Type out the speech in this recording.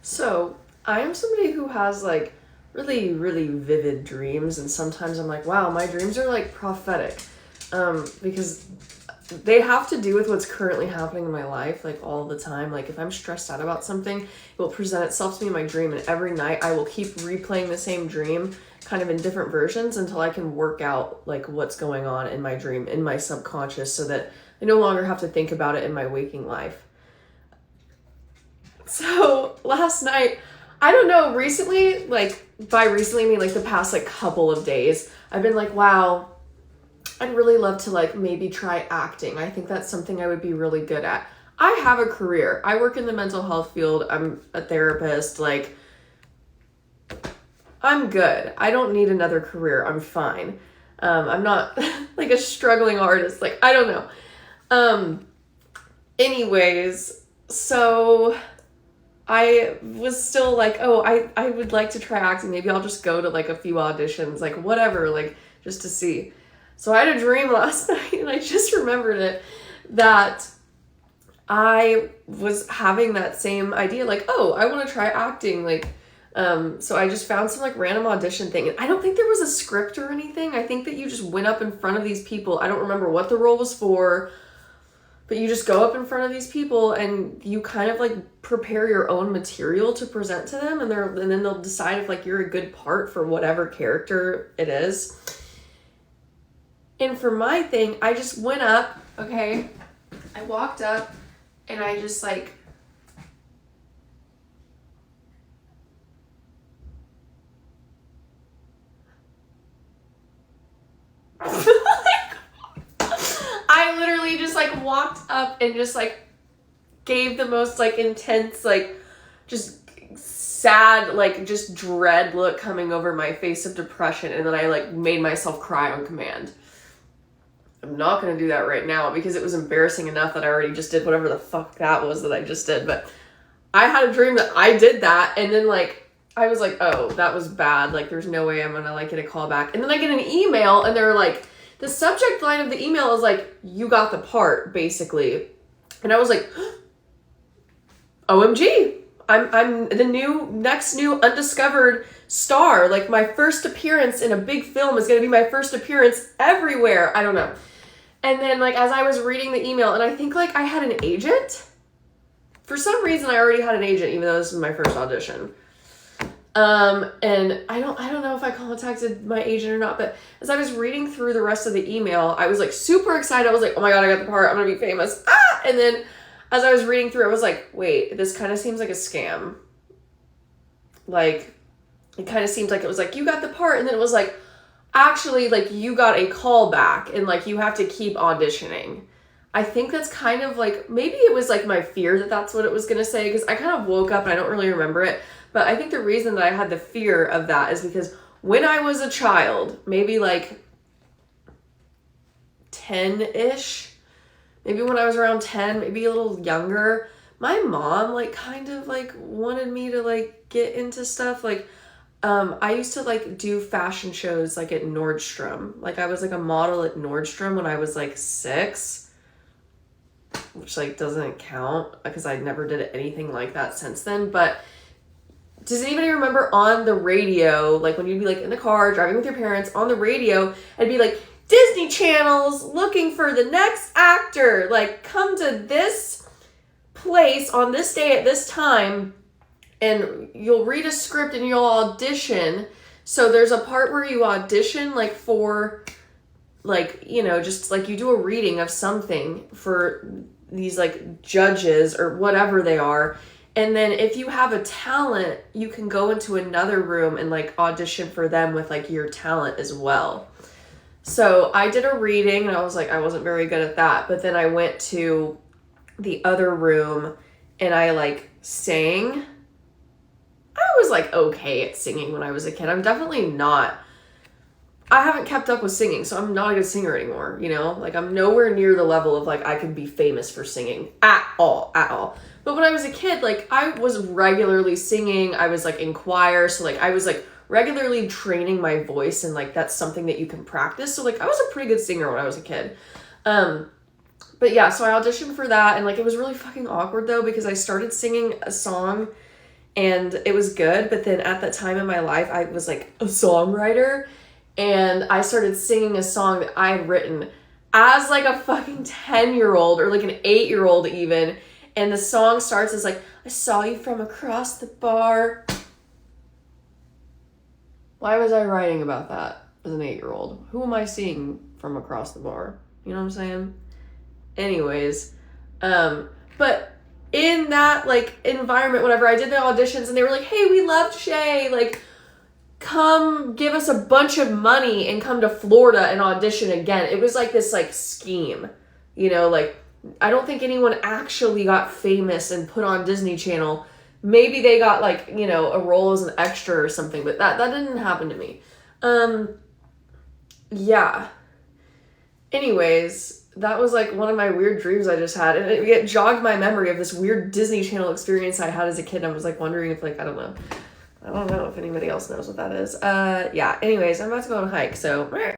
So, I am somebody who has like really, really vivid dreams, and sometimes I'm like, wow, my dreams are like prophetic. Because they have to do with what's currently happening in my life, like all the time. Like if I'm stressed out about something, it will present itself to me in my dream, and every night I will keep replaying the same dream kind of in different versions until I can work out like what's going on in my dream, in my subconscious, so that I no longer have to think about it in my waking life. So last night, I don't know, recently, like by recently I mean like the past like couple of days, I've been like, wow, I'd really love to like maybe try acting. I think that's something I would be really good at. I have a career. I work in the mental health field. I'm a therapist. Like, I'm good. I don't need another career. I'm fine. I'm not like a struggling artist. Like, I don't know. Anyways, so I was still like, oh, I would like to try acting. Maybe I'll just go to like a few auditions, like whatever, like just to see. So I had a dream last night, and I just remembered it, that I was having that same idea, like, oh, I want to try acting, like, so I just found some like random audition thing, and I don't think there was a script or anything. I think that you just went up in front of these people. I don't remember what the role was for, but you just go up in front of these people and you kind of like prepare your own material to present to them, and then they'll decide if like you're a good part for whatever character it is. And for my thing, I just went up, okay? I walked up and I just like I literally just like walked up and just like gave the most like intense, like just sad, like just dread look coming over my face of depression, and then I like made myself cry on command. I'm not going to do that right now because it was embarrassing enough that I already just did whatever the fuck that was that I just did. But I had a dream that I did that, and then like I was like, oh, that was bad. Like there's no way I'm going to like get a call back. And then I get an email, and they're like, the subject line of the email is like, you got the part, basically. And I was like, OMG, I'm the next new undiscovered star. Like my first appearance in a big film is going to be my first appearance everywhere. I don't know. And then like as I was reading the email, and I think like I had an agent. For some reason I already had an agent, even though this was my first audition. And I don't know if I contacted my agent or not, but as I was reading through the rest of the email, I was like super excited. I was like, oh my God, I got the part. I'm going to be famous. Ah! And then as I was reading through, I was like, wait, this kind of seems like a scam. Like, it kind of seemed like it was like, you got the part. And then it was like, actually, like, you got a call back and like, you have to keep auditioning. I think that's kind of like, maybe it was like my fear that that's what it was going to say, because I kind of woke up and I don't really remember it. But I think the reason that I had the fear of that is because when I was a child, maybe like 10-ish, maybe when I was around 10, maybe a little younger, my mom like kind of like wanted me to like get into stuff. Like, I used to like do fashion shows like at Nordstrom. Like I was like a model at Nordstrom when I was like 6, which like doesn't count because I never did anything like that since then. But does anybody remember on the radio, like when you'd be like in the car driving with your parents on the radio, it'd be like, Disney Channel's looking for the next actor, like come to this place on this day at this time, and you'll read a script and you'll audition. So there's a part where you audition like for like, you know, just like you do a reading of something for these like judges or whatever they are. And then if you have a talent, you can go into another room and like audition for them with like your talent as well. So I did a reading and I was like, I wasn't very good at that. But then I went to the other room and I like sang. I was like okay at singing when I was a kid. I'm definitely not. I haven't kept up with singing, so I'm not a good singer anymore, you know? Like I'm nowhere near the level of like I could be famous for singing at all. But when I was a kid, like I was regularly singing. I was like in choir, so like I was like regularly training my voice, and like that's something that you can practice. So like I was a pretty good singer when I was a kid. But yeah, so I auditioned for that, and like it was really fucking awkward though, because I started singing a song and it was good. But then at that time in my life, I was like a songwriter, and I started singing a song that I had written as like a fucking 10-year-old or like an 8-year-old even. And the song starts as like, I saw you from across the bar. Why was I writing about that as an 8-year-old? Who am I seeing from across the bar? You know what I'm saying? Anyways, but in that like environment, whenever I did the auditions and they were like, hey, we loved Shay, like, come give us a bunch of money and come to Florida and audition again. It was like this like scheme, you know, like I don't think anyone actually got famous and put on Disney Channel. Maybe they got like, you know, a role as an extra or something, but that didn't happen to me. Yeah. Anyways, that was like one of my weird dreams I just had, and it jogged my memory of this weird Disney Channel experience I had as a kid. I was like wondering if like, I don't know if anybody else knows what that is. Yeah, anyways, I'm about to go on a hike, so